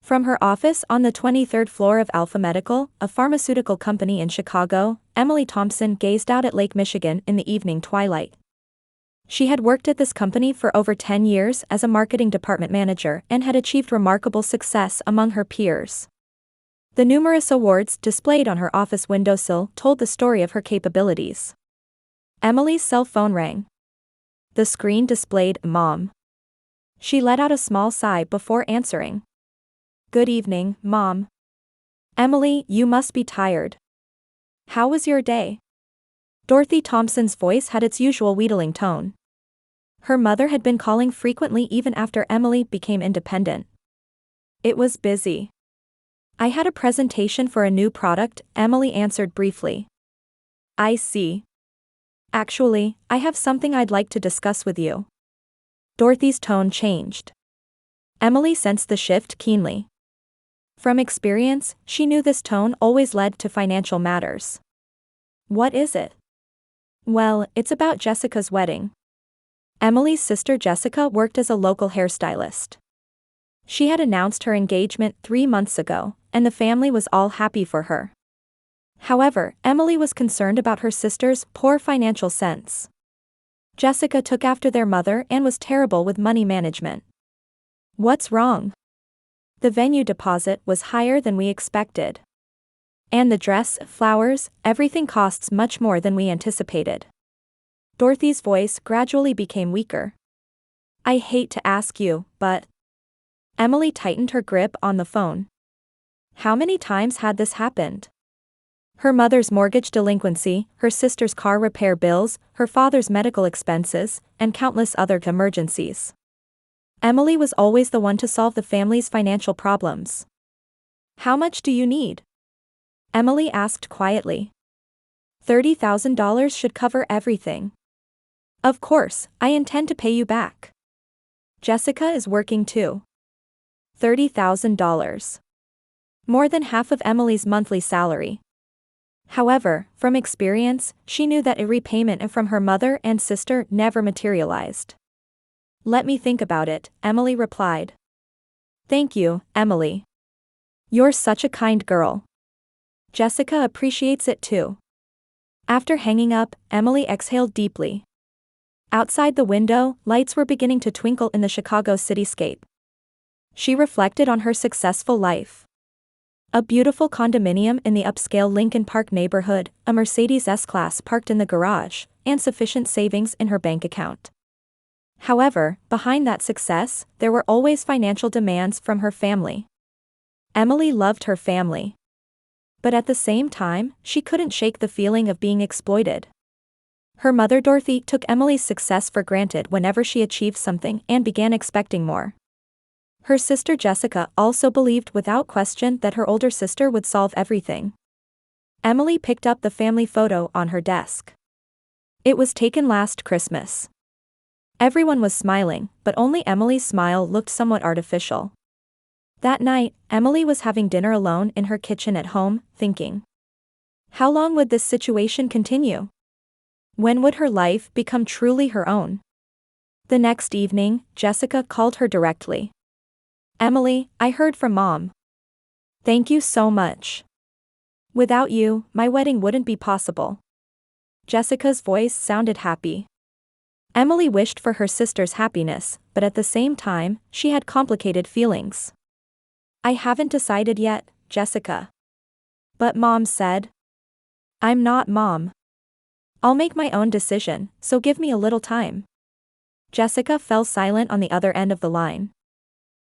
From her office on the 23rd floor of Alpha Medical, a pharmaceutical company in Chicago, Emily Thompson gazed out at Lake Michigan in the evening twilight. She had worked at this company for over 10 years as a marketing department manager and had achieved remarkable success among her peers. The numerous awards displayed on her office windowsill told the story of her capabilities. Emily's cell phone rang. The screen displayed "Mom." She let out a small sigh before answering. "Good evening, Mom." "Emily, you must be tired. How was your day?" Dorothy Thompson's voice had its usual wheedling tone. Her mother had been calling frequently even after Emily became independent. "It was busy. I had a presentation for a new product," Emily answered briefly. "I see. Actually, I have something I'd like to discuss with you." Dorothy's tone changed. Emily sensed the shift keenly. From experience, she knew this tone always led to financial matters. "What is it?" "Well, it's about Jessica's wedding." Emily's sister Jessica worked as a local hairstylist. She had announced her engagement 3 months ago, and the family was all happy for her. However, Emily was concerned about her sister's poor financial sense. Jessica took after their mother and was terrible with money management. "What's wrong?" "The venue deposit was higher than we expected. And the dress, flowers, everything costs much more than we anticipated." Dorothy's voice gradually became weaker. "I hate to ask you, but..." Emily tightened her grip on the phone. How many times had this happened? Her mother's mortgage delinquency, her sister's car repair bills, her father's medical expenses, and countless other emergencies. Emily was always the one to solve the family's financial problems. "How much do you need?" Emily asked quietly. $30,000 should cover everything. "Of course, I intend to pay you back. Jessica is working too." $30,000. More than half of Emily's monthly salary. However, from experience, she knew that a repayment from her mother and sister never materialized. "Let me think about it," Emily replied. "Thank you, Emily. You're such a kind girl. Jessica appreciates it too." After hanging up, Emily exhaled deeply. Outside the window, lights were beginning to twinkle in the Chicago cityscape. She reflected on her successful life. A beautiful condominium in the upscale Lincoln Park neighborhood, a Mercedes S-Class parked in the garage, and sufficient savings in her bank account. However, behind that success, there were always financial demands from her family. Emily loved her family. But at the same time, she couldn't shake the feeling of being exploited. Her mother Dorothy took Emily's success for granted whenever she achieved something and began expecting more. Her sister Jessica also believed without question that her older sister would solve everything. Emily picked up the family photo on her desk. It was taken last Christmas. Everyone was smiling, but only Emily's smile looked somewhat artificial. That night, Emily was having dinner alone in her kitchen at home, thinking. How long would this situation continue? When would her life become truly her own? The next evening, Jessica called her directly. "Emily, I heard from Mom. Thank you so much. Without you, my wedding wouldn't be possible." Jessica's voice sounded happy. Emily wished for her sister's happiness, but at the same time, she had complicated feelings. "I haven't decided yet, Jessica. But Mom said." "I'm not Mom. I'll make my own decision, so give me a little time." Jessica fell silent on the other end of the line.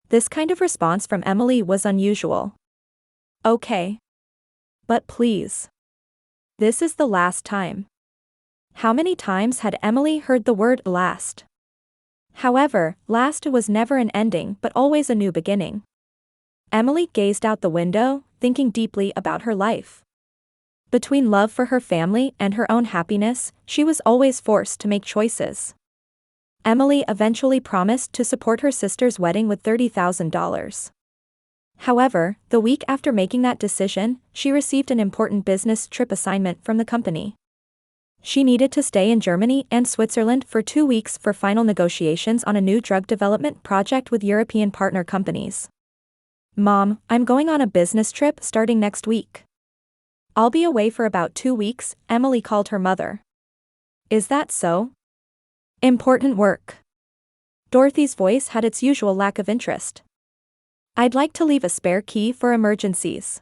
This kind of response from Emily was unusual. "Okay. But please. This is the last time." How many times had Emily heard the word last? However, last was never an ending but always a new beginning. Emily gazed out the window, thinking deeply about her life. Between love for her family and her own happiness, she was always forced to make choices. Emily eventually promised to support her sister's wedding with $30,000. However, the week after making that decision, she received an important business trip assignment from the company. She needed to stay in Germany and Switzerland for 2 weeks for final negotiations on a new drug development project with European partner companies. Mom, I'm going on a business trip starting next week. I'll be away for about 2 weeks, Emily called her mother. Is that so? Important work. Dorothy's voice had its usual lack of interest. I'd like to leave a spare key for emergencies.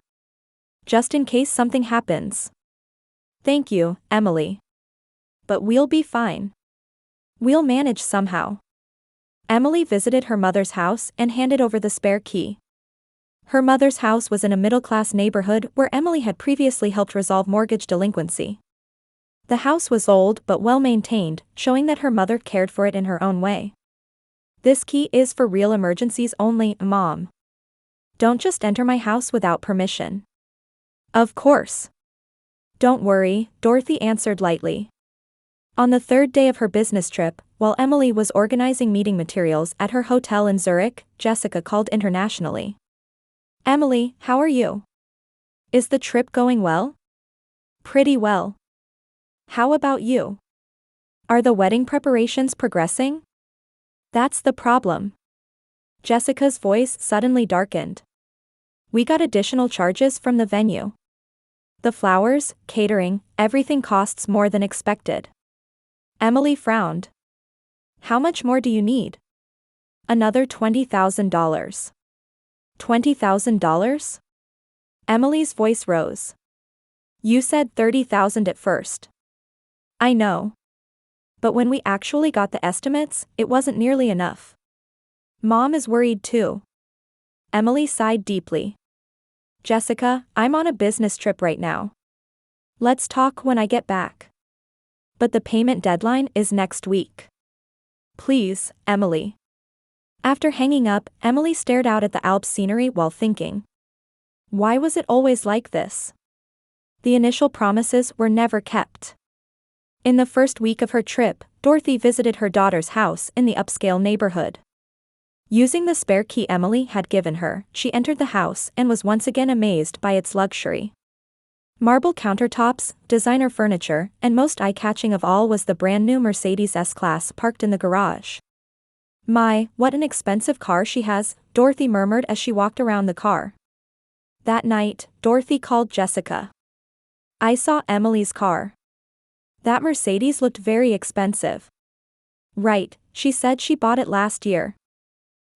Just in case something happens. Thank you, Emily. But we'll be fine. We'll manage somehow. Emily visited her mother's house and handed over the spare key. Her mother's house was in a middle-class neighborhood where Emily had previously helped resolve mortgage delinquency. The house was old but well-maintained, showing that her mother cared for it in her own way. This key is for real emergencies only, Mom. Don't just enter my house without permission. Of course. Don't worry, Dorothy answered lightly. On the third day of her business trip, while Emily was organizing meeting materials at her hotel in Zurich, Jessica called internationally. Emily, how are you? Is the trip going well? Pretty well. How about you? Are the wedding preparations progressing? That's the problem. Jessica's voice suddenly darkened. We got additional charges from the venue. The flowers, catering, everything costs more than expected. Emily frowned. How much more do you need? Another $20,000. $20,000? Emily's voice rose. You said $30,000 at first. I know. But when we actually got the estimates, it wasn't nearly enough. Mom is worried too. Emily sighed deeply. Jessica, I'm on a business trip right now. Let's talk when I get back. But the payment deadline is next week. Please, Emily. After hanging up, Emily stared out at the Alps scenery while thinking. Why was it always like this? The initial promises were never kept. In the first week of her trip, Dorothy visited her daughter's house in the upscale neighborhood. Using the spare key Emily had given her, she entered the house and was once again amazed by its luxury. Marble countertops, designer furniture, and most eye-catching of all was the brand-new Mercedes S-Class parked in the garage. My, what an expensive car she has, Dorothy murmured as she walked around the car. That night, Dorothy called Jessica. I saw Emily's car. That Mercedes looked very expensive. Right, she said she bought it last year.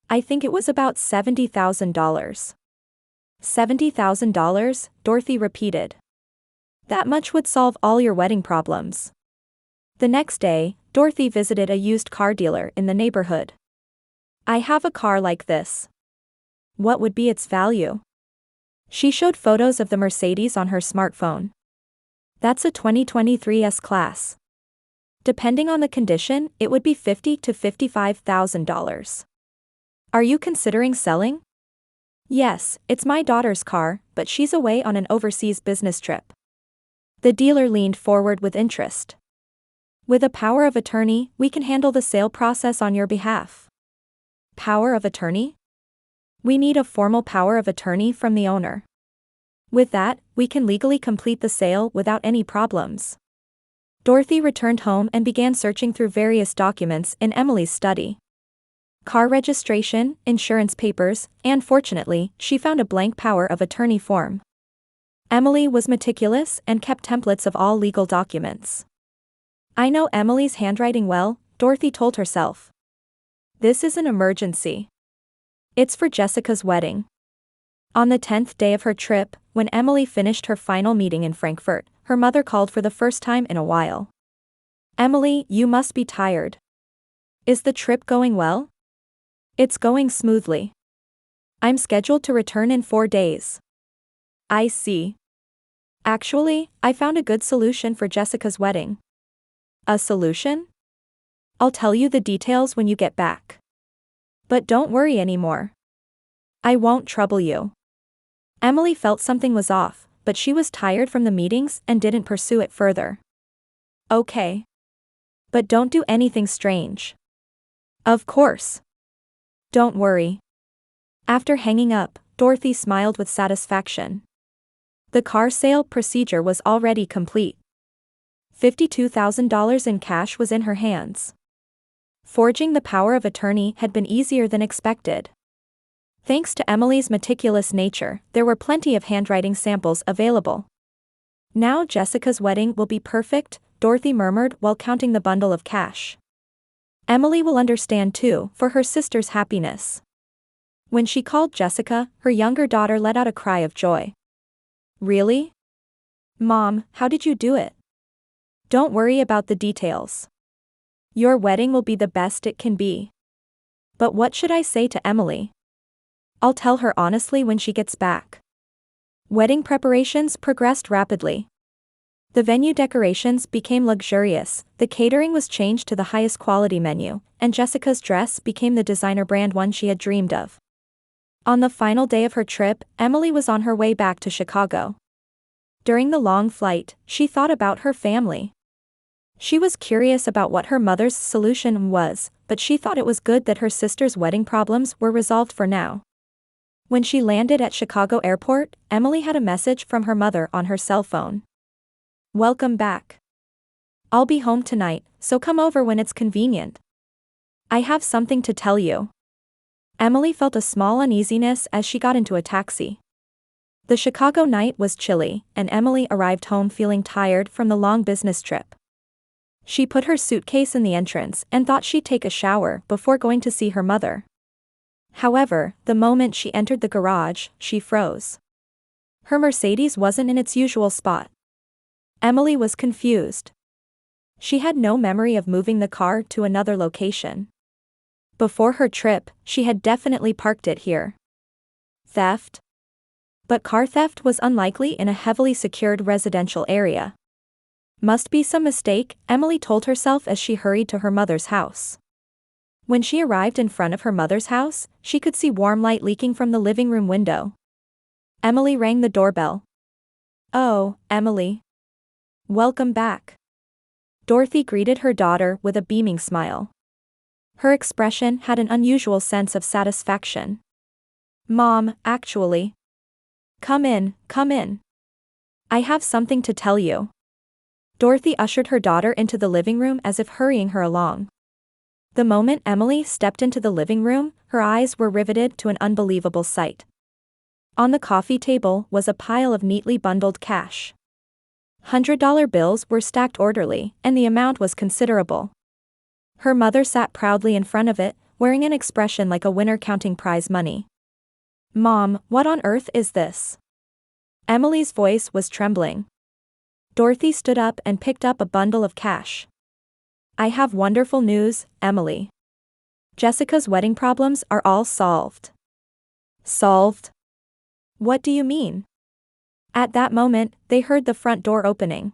I think it was about $70,000. $70,000, Dorothy repeated. That much would solve all your wedding problems. The next day, Dorothy visited a used car dealer in the neighborhood. I have a car like this. What would be its value? She showed photos of the Mercedes on her smartphone. That's a 2023 S-Class. Depending on the condition, it would be $50,000 to $55,000. Are you considering selling? Yes, it's my daughter's car, but she's away on an overseas business trip. The dealer leaned forward with interest. With a power of attorney, we can handle the sale process on your behalf. Power of attorney? We need a formal power of attorney from the owner. With that, we can legally complete the sale without any problems. Dorothy returned home and began searching through various documents in Emily's study. Car registration, insurance papers, and fortunately, she found a blank power of attorney form. Emily was meticulous and kept templates of all legal documents. I know Emily's handwriting well, Dorothy told herself. This is an emergency. It's for Jessica's wedding. On the 10th day of her trip, when Emily finished her final meeting in Frankfurt, her mother called for the first time in a while. Emily, you must be tired. Is the trip going well? It's going smoothly. I'm scheduled to return in 4 days. I see. Actually, I found a good solution for Jessica's wedding. A solution? I'll tell you the details when you get back. But don't worry anymore. I won't trouble you. Emily felt something was off, but she was tired from the meetings and didn't pursue it further. Okay. But don't do anything strange. Of course. Don't worry. After hanging up, Dorothy smiled with satisfaction. The car sale procedure was already complete. $52,000 in cash was in her hands. Forging the power of attorney had been easier than expected. Thanks to Emily's meticulous nature, there were plenty of handwriting samples available. Now Jessica's wedding will be perfect, Dorothy murmured while counting the bundle of cash. Emily will understand too, for her sister's happiness. When she called Jessica, her younger daughter let out a cry of joy. Really? Mom, how did you do it? Don't worry about the details. Your wedding will be the best it can be. But what should I say to Emily? I'll tell her honestly when she gets back. Wedding preparations progressed rapidly. The venue decorations became luxurious, the catering was changed to the highest quality menu, and Jessica's dress became the designer brand one she had dreamed of. On the final day of her trip, Emily was on her way back to Chicago. During the long flight, she thought about her family. She was curious about what her mother's solution was, but she thought it was good that her sister's wedding problems were resolved for now. When she landed at Chicago Airport, Emily had a message from her mother on her cell phone. Welcome back. I'll be home tonight, so come over when it's convenient. I have something to tell you. Emily felt a small uneasiness as she got into a taxi. The Chicago night was chilly, and Emily arrived home feeling tired from the long business trip. She put her suitcase in the entrance and thought she'd take a shower before going to see her mother. However, the moment she entered the garage, she froze. Her Mercedes wasn't in its usual spot. Emily was confused. She had no memory of moving the car to another location. Before her trip, she had definitely parked it here. Theft? But car theft was unlikely in a heavily secured residential area. Must be some mistake, Emily told herself as she hurried to her mother's house. When she arrived in front of her mother's house, she could see warm light leaking from the living room window. Emily rang the doorbell. Oh, Emily. Welcome back. Dorothy greeted her daughter with a beaming smile. Her expression had an unusual sense of satisfaction. Mom, actually. Come in, come in. I have something to tell you. Dorothy ushered her daughter into the living room as if hurrying her along. The moment Emily stepped into the living room, her eyes were riveted to an unbelievable sight. On the coffee table was a pile of neatly bundled cash. $100 bills were stacked orderly, and the amount was considerable. Her mother sat proudly in front of it, wearing an expression like a winner counting prize money. Mom, what on earth is this? Emily's voice was trembling. Dorothy stood up and picked up a bundle of cash. I have wonderful news, Emily. Jessica's wedding problems are all solved. Solved? What do you mean? At that moment, they heard the front door opening.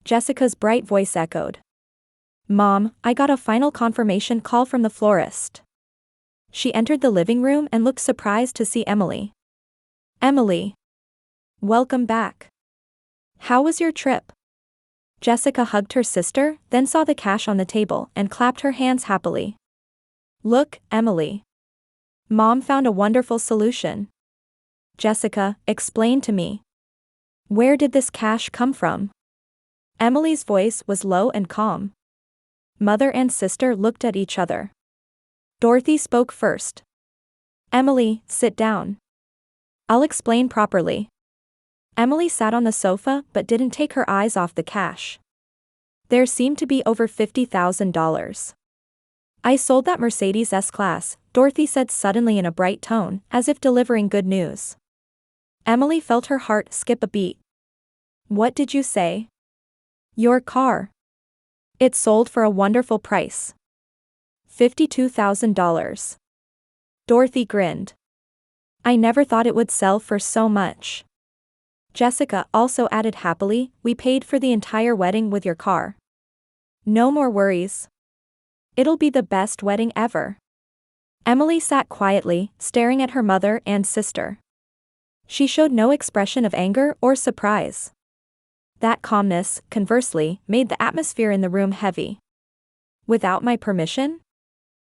Jessica's bright voice echoed. Mom, I got a final confirmation call from the florist. She entered the living room and looked surprised to see Emily. Emily. Welcome back. How was your trip? Jessica hugged her sister, then saw the cash on the table and clapped her hands happily. Look, Emily. Mom found a wonderful solution. Jessica, explain to me. Where did this cash come from? Emily's voice was low and calm. Mother and sister looked at each other. Dorothy spoke first. Emily, sit down. I'll explain properly. Emily sat on the sofa but didn't take her eyes off the cash. There seemed to be over $50,000. I sold that Mercedes S-Class, Dorothy said suddenly in a bright tone, as if delivering good news. Emily felt her heart skip a beat. What did you say? Your car. It sold for a wonderful price. $52,000. Dorothy grinned. I never thought it would sell for so much. Jessica also added happily, we paid for the entire wedding with your car. No more worries. It'll be the best wedding ever. Emily sat quietly, staring at her mother and sister. She showed no expression of anger or surprise. That calmness, conversely, made the atmosphere in the room heavy. Without my permission?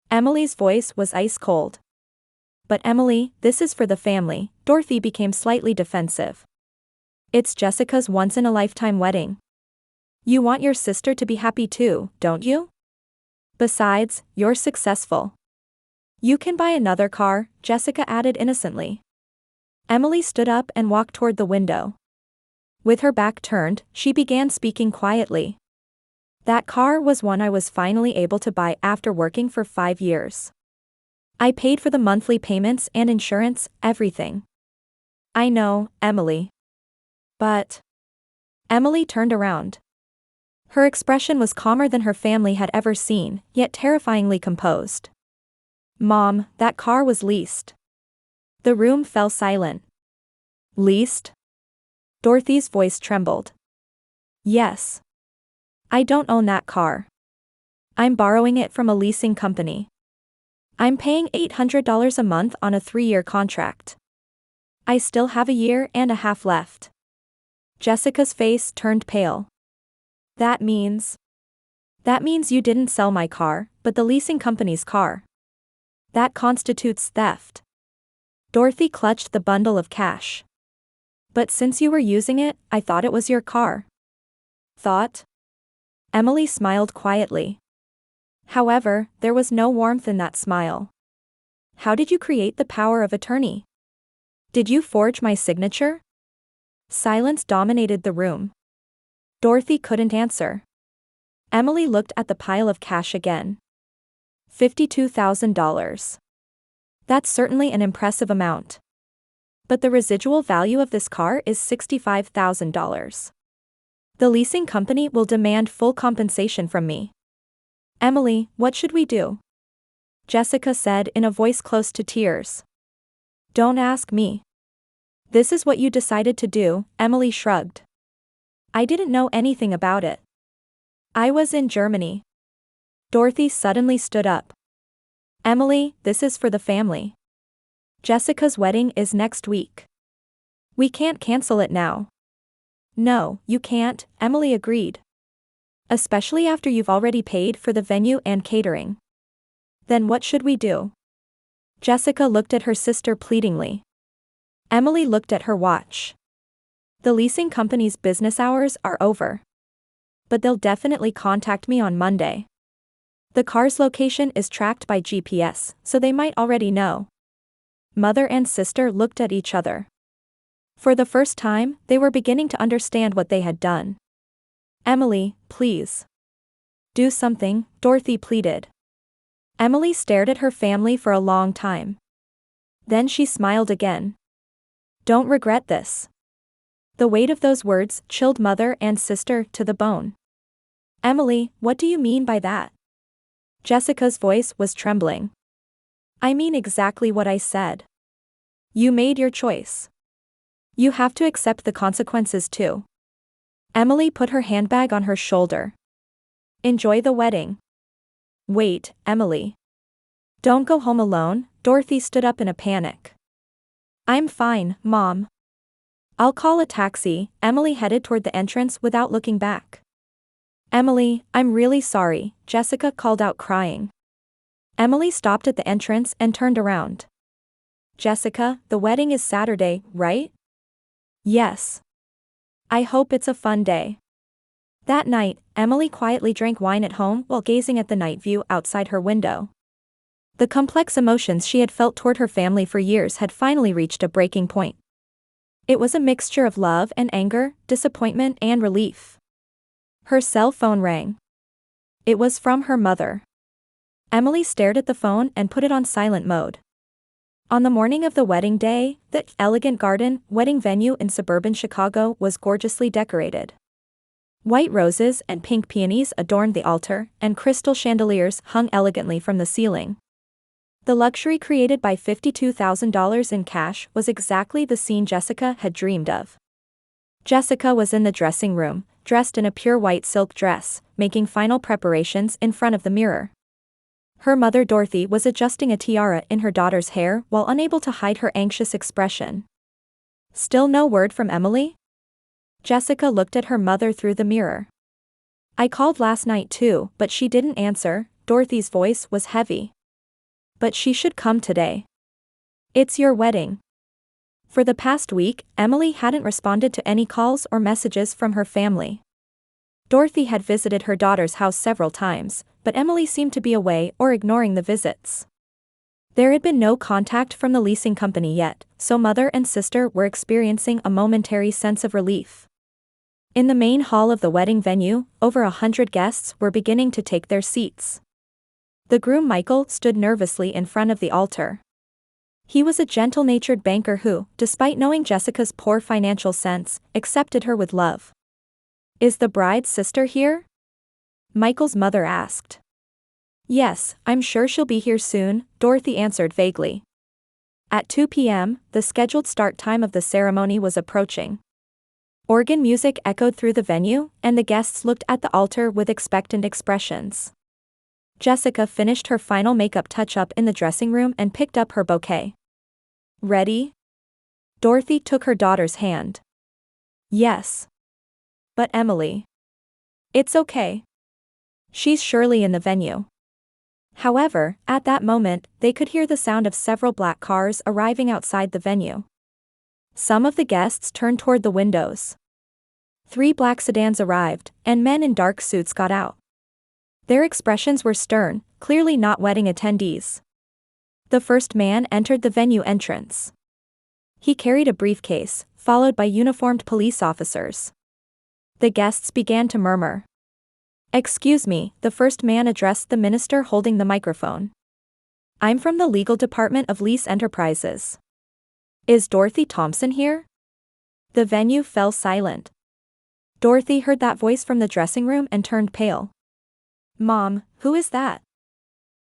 Emily's voice was ice cold. But Emily, this is for the family. Dorothy became slightly defensive. It's Jessica's once-in-a-lifetime wedding. You want your sister to be happy too, don't you? Besides, you're successful. You can buy another car, Jessica added innocently. Emily stood up and walked toward the window. With her back turned, she began speaking quietly. That car was one I was finally able to buy after working for 5 years. I paid for the monthly payments and insurance, everything. I know, Emily. But... Emily turned around. Her expression was calmer than her family had ever seen, yet terrifyingly composed. Mom, that car was leased. The room fell silent. Leased? Dorothy's voice trembled. Yes. I don't own that car. I'm borrowing it from a leasing company. I'm paying $800 a month on a 3-year contract. I still have a year and a half left. Jessica's face turned pale. That means you didn't sell my car, but the leasing company's car. That constitutes theft. Dorothy clutched the bundle of cash. But since you were using it, I thought it was your car. Thought? Emily smiled quietly. However, there was no warmth in that smile. How did you create the power of attorney? Did you forge my signature? Silence dominated the room. Dorothy couldn't answer. Emily looked at the pile of cash again. $52,000. That's certainly an impressive amount. But the residual value of this car is $65,000. The leasing company will demand full compensation from me. Emily, what should we do? Jessica said in a voice close to tears. Don't ask me. This is what you decided to do, Emily shrugged. I didn't know anything about it. I was in Germany. Dorothy suddenly stood up. Emily, this is for the family. Jessica's wedding is next week. We can't cancel it now. No, you can't, Emily agreed. Especially after you've already paid for the venue and catering. Then what should we do? Jessica looked at her sister pleadingly. Emily looked at her watch. The leasing company's business hours are over. But they'll definitely contact me on Monday. The car's location is tracked by GPS, so they might already know. Mother and sister looked at each other. For the first time, they were beginning to understand what they had done. Emily, please. Do something, Dorothy pleaded. Emily stared at her family for a long time. Then she smiled again. Don't regret this. The weight of those words chilled mother and sister to the bone. Emily, what do you mean by that? Jessica's voice was trembling. I mean exactly what I said. You made your choice. You have to accept the consequences too. Emily put her handbag on her shoulder. Enjoy the wedding. Wait, Emily. Don't go home alone, Dorothy stood up in a panic. I'm fine, Mom. I'll call a taxi, Emily headed toward the entrance without looking back. Emily, I'm really sorry, Jessica called out crying. Emily stopped at the entrance and turned around. Jessica, the wedding is Saturday, right? Yes. I hope it's a fun day. That night, Emily quietly drank wine at home while gazing at the night view outside her window. The complex emotions she had felt toward her family for years had finally reached a breaking point. It was a mixture of love and anger, disappointment and relief. Her cell phone rang. It was from her mother. Emily stared at the phone and put it on silent mode. On the morning of the wedding day, the elegant garden wedding venue in suburban Chicago was gorgeously decorated. White roses and pink peonies adorned the altar, and crystal chandeliers hung elegantly from the ceiling. The luxury created by $52,000 in cash was exactly the scene Jessica had dreamed of. Jessica was in the dressing room, dressed in a pure white silk dress, making final preparations in front of the mirror. Her mother Dorothy was adjusting a tiara in her daughter's hair while unable to hide her anxious expression. Still no word from Emily? Jessica looked at her mother through the mirror. I called last night too, but she didn't answer, Dorothy's voice was heavy. But she should come today. It's your wedding. For the past week, Emily hadn't responded to any calls or messages from her family. Dorothy had visited her daughter's house several times, but Emily seemed to be away or ignoring the visits. There had been no contact from the leasing company yet, so mother and sister were experiencing a momentary sense of relief. In the main hall of the wedding venue, over 100 guests were beginning to take their seats. The groom Michael stood nervously in front of the altar. He was a gentle-natured banker who, despite knowing Jessica's poor financial sense, accepted her with love. "Is the bride's sister here?" Michael's mother asked. "Yes, I'm sure she'll be here soon," Dorothy answered vaguely. At 2 p.m., the scheduled start time of the ceremony was approaching. Organ music echoed through the venue, and the guests looked at the altar with expectant expressions. Jessica finished her final makeup touch-up in the dressing room and picked up her bouquet. "Ready?" Dorothy took her daughter's hand. "Yes. But Emily." "It's okay. She's surely in the venue." However, at that moment, they could hear the sound of several black cars arriving outside the venue. Some of the guests turned toward the windows. 3 black sedans arrived, and men in dark suits got out. Their expressions were stern, clearly not wedding attendees. The first man entered the venue entrance. He carried a briefcase, followed by uniformed police officers. The guests began to murmur. "Excuse me," the first man addressed the minister holding the microphone. "I'm from the legal department of Lease Enterprises. Is Dorothy Thompson here?" The venue fell silent. Dorothy heard that voice from the dressing room and turned pale. "Mom, who is that?"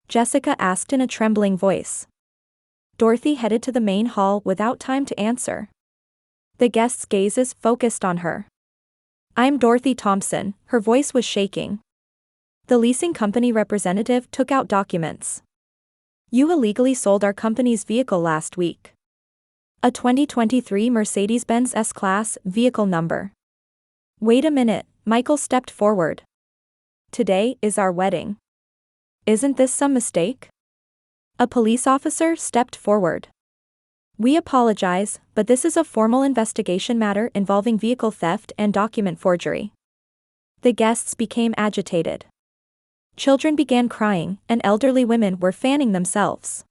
Jessica asked in a trembling voice. Dorothy headed to the main hall without time to answer. The guests' gazes focused on her. "I'm Dorothy Thompson," her voice was shaking. The leasing company representative took out documents. "You illegally sold our company's vehicle last week. A 2023 Mercedes-Benz S-Class vehicle number." "Wait a minute," Michael stepped forward. "Today is our wedding. Isn't this some mistake?" A police officer stepped forward. "We apologize, but this is a formal investigation matter involving vehicle theft and document forgery." The guests became agitated. Children began crying, and elderly women were fanning themselves.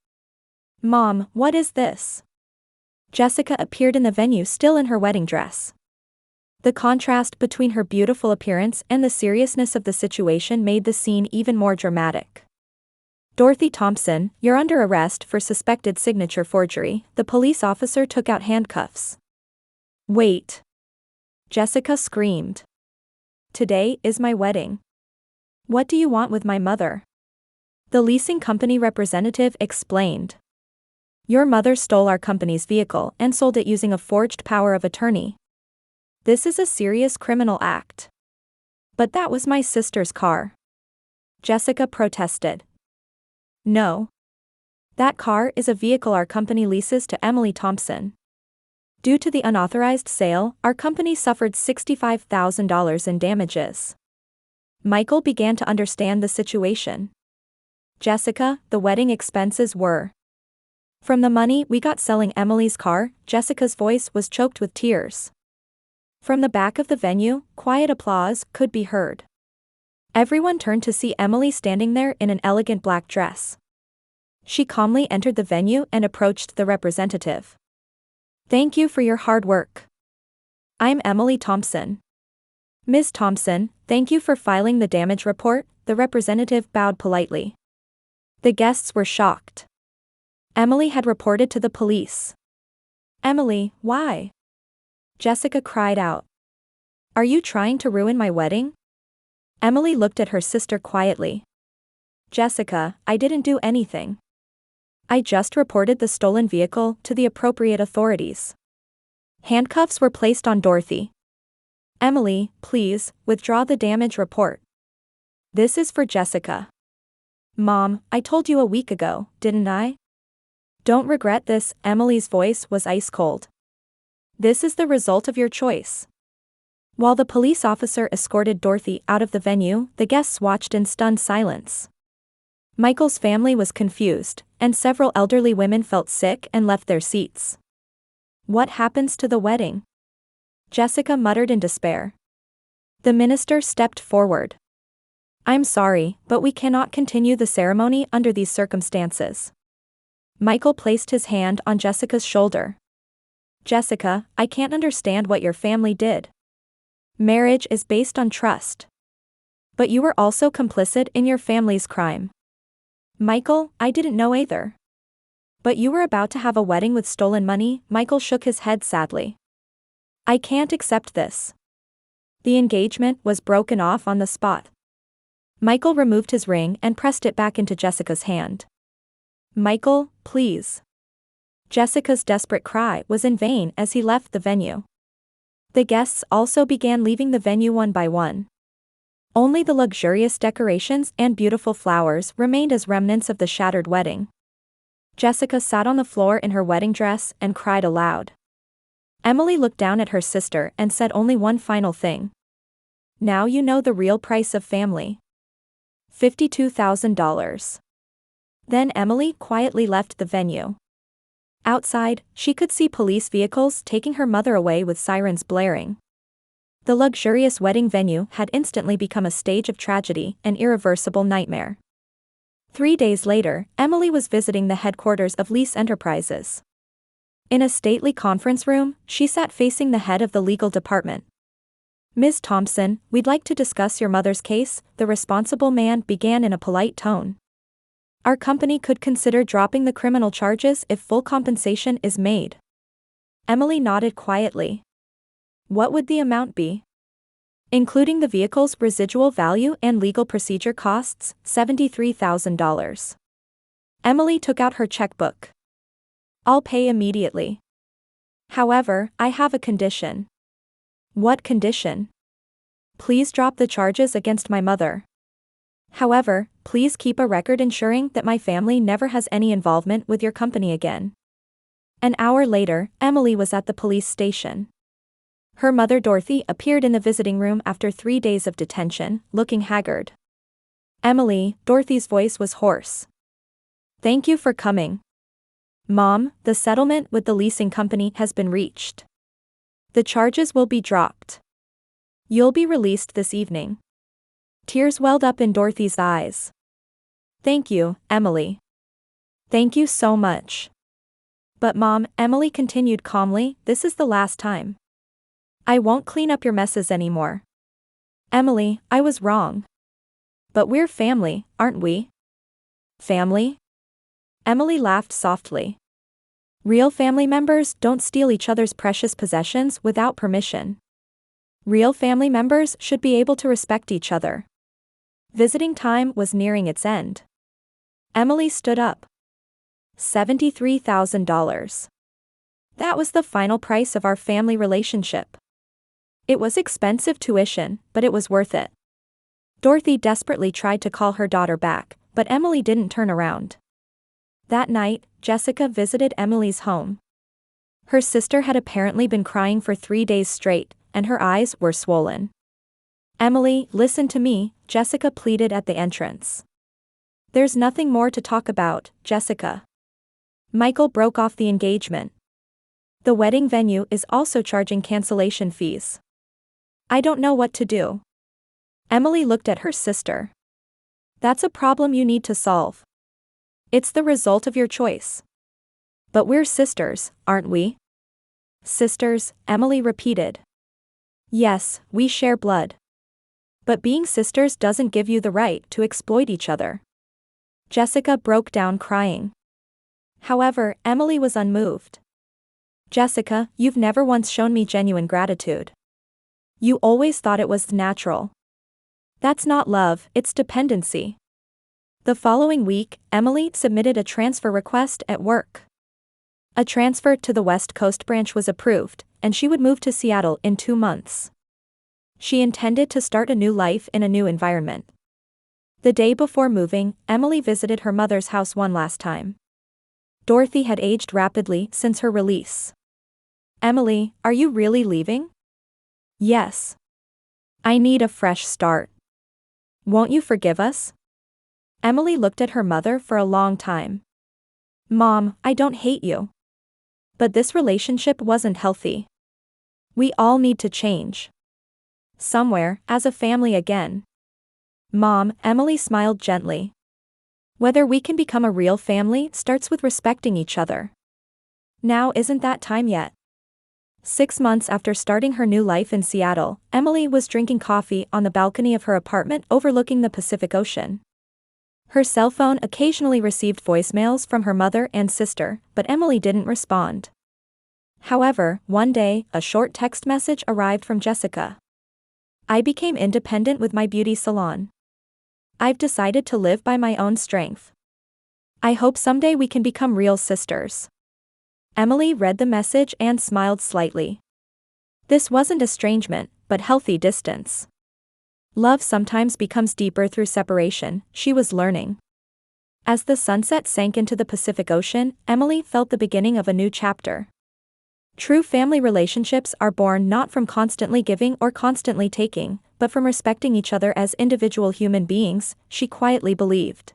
"Mom, what is this?" Jessica appeared in the venue still in her wedding dress. The contrast between her beautiful appearance and the seriousness of the situation made the scene even more dramatic. "Dorothy Thompson, you're under arrest for suspected signature forgery," the police officer took out handcuffs. "Wait!" Jessica screamed. "Today is my wedding. What do you want with my mother?" The leasing company representative explained. "Your mother stole our company's vehicle and sold it using a forged power of attorney. This is a serious criminal act." "But that was my sister's car," Jessica protested. "No. That car is a vehicle our company leases to Emily Thompson. Due to the unauthorized sale, our company suffered $65,000 in damages." Michael began to understand the situation. "Jessica, the wedding expenses were from the money we got selling Emily's car." Jessica's voice was choked with tears. From the back of the venue, quiet applause could be heard. Everyone turned to see Emily standing there in an elegant black dress. She calmly entered the venue and approached the representative. "Thank you for your hard work. I'm Emily Thompson." "Ms. Thompson, thank you for filing the damage report," the representative bowed politely. The guests were shocked. Emily had reported to the police. "Emily, why?" Jessica cried out. "Are you trying to ruin my wedding?" Emily looked at her sister quietly. "Jessica, I didn't do anything. I just reported the stolen vehicle to the appropriate authorities." Handcuffs were placed on Dorothy. "Emily, please, withdraw the damage report. This is for Jessica." "Mom, I told you a week ago, didn't I?" "Don't regret this," Emily's voice was ice cold. "This is the result of your choice." While the police officer escorted Dorothy out of the venue, the guests watched in stunned silence. Michael's family was confused, and several elderly women felt sick and left their seats. "What happens to the wedding?" Jessica muttered in despair. The minister stepped forward. "I'm sorry, but we cannot continue the ceremony under these circumstances. Michael placed his hand on Jessica's shoulder. Jessica, I can't understand what your family did. Marriage is based on trust. But you were also complicit in your family's crime. Michael, I didn't know either. But you were about to have a wedding with stolen money. Michael shook his head sadly. I can't accept this. The engagement was broken off on the spot. Michael removed his ring and pressed it back into Jessica's hand. Michael, please. Jessica's desperate cry was in vain as he left the venue. The guests also began leaving the venue one by one. Only the luxurious decorations and beautiful flowers remained as remnants of the shattered wedding. Jessica sat on the floor in her wedding dress and cried aloud. Emily looked down at her sister and said only one final thing. Now you know the real price of family. $52,000. Then Emily quietly left the venue. Outside, she could see police vehicles taking her mother away with sirens blaring. The luxurious wedding venue had instantly become a stage of tragedy, an irreversible nightmare. 3 days later, Emily was visiting the headquarters of Lease Enterprises. In a stately conference room, she sat facing the head of the legal department. Ms. Thompson, we'd like to discuss your mother's case, the responsible man began in a polite tone. Our company could consider dropping the criminal charges if full compensation is made. Emily nodded quietly. What would the amount be? Including the vehicle's residual value and legal procedure costs, $73,000. Emily took out her checkbook. I'll pay immediately. However, I have a condition. What condition? Please drop the charges against my mother. However, please keep a record ensuring that my family never has any involvement with your company again. An hour later, Emily was at the police station. Her mother Dorothy appeared in the visiting room after 3 days of detention, looking haggard. Emily, Dorothy's voice was hoarse. Thank you for coming. Mom, the settlement with the leasing company has been reached. The charges will be dropped. You'll be released this evening. Tears welled up in Dorothy's eyes. Thank you, Emily. Thank you so much. But Mom, Emily continued calmly, this is the last time. I won't clean up your messes anymore. Emily, I was wrong. But we're family, aren't we? Family? Emily laughed softly. Real family members don't steal each other's precious possessions without permission. Real family members should be able to respect each other. Visiting time was nearing its end. Emily stood up. $73,000. That was the final price of our family relationship. It was expensive tuition, but it was worth it. Dorothy desperately tried to call her daughter back, but Emily didn't turn around. That night, Jessica visited Emily's home. Her sister had apparently been crying for 3 days straight, and her eyes were swollen. Emily, listen to me, Jessica pleaded at the entrance. There's nothing more to talk about, Jessica. Michael broke off the engagement. The wedding venue is also charging cancellation fees. I don't know what to do. Emily looked at her sister. That's a problem you need to solve. It's the result of your choice. But we're sisters, aren't we? Sisters, Emily repeated. Yes, we share blood. But being sisters doesn't give you the right to exploit each other. Jessica broke down crying. However, Emily was unmoved. Jessica, you've never once shown me genuine gratitude. You always thought it was natural. That's not love, it's dependency. The following week, Emily submitted a transfer request at work. A transfer to the West Coast branch was approved, and she would move to Seattle in 2 months. She intended to start a new life in a new environment. The day before moving, Emily visited her mother's house one last time. Dorothy had aged rapidly since her release. Emily, are you really leaving? Yes. I need a fresh start. Won't you forgive us? Emily looked at her mother for a long time. Mom, I don't hate you. But this relationship wasn't healthy. We all need to change. Somewhere, as a family again. Mom, Emily smiled gently. Whether we can become a real family starts with respecting each other. Now isn't that time yet? 6 months after starting her new life in Seattle, Emily was drinking coffee on the balcony of her apartment overlooking the Pacific Ocean. Her cell phone occasionally received voicemails from her mother and sister, but Emily didn't respond. However, one day, a short text message arrived from Jessica. "I became independent with my beauty salon. I've decided to live by my own strength. I hope someday we can become real sisters." Emily read the message and smiled slightly. This wasn't estrangement, but healthy distance. Love sometimes becomes deeper through separation, she was learning. As the sunset sank into the Pacific Ocean, Emily felt the beginning of a new chapter. True family relationships are born not from constantly giving or constantly taking, but from respecting each other as individual human beings, she quietly believed.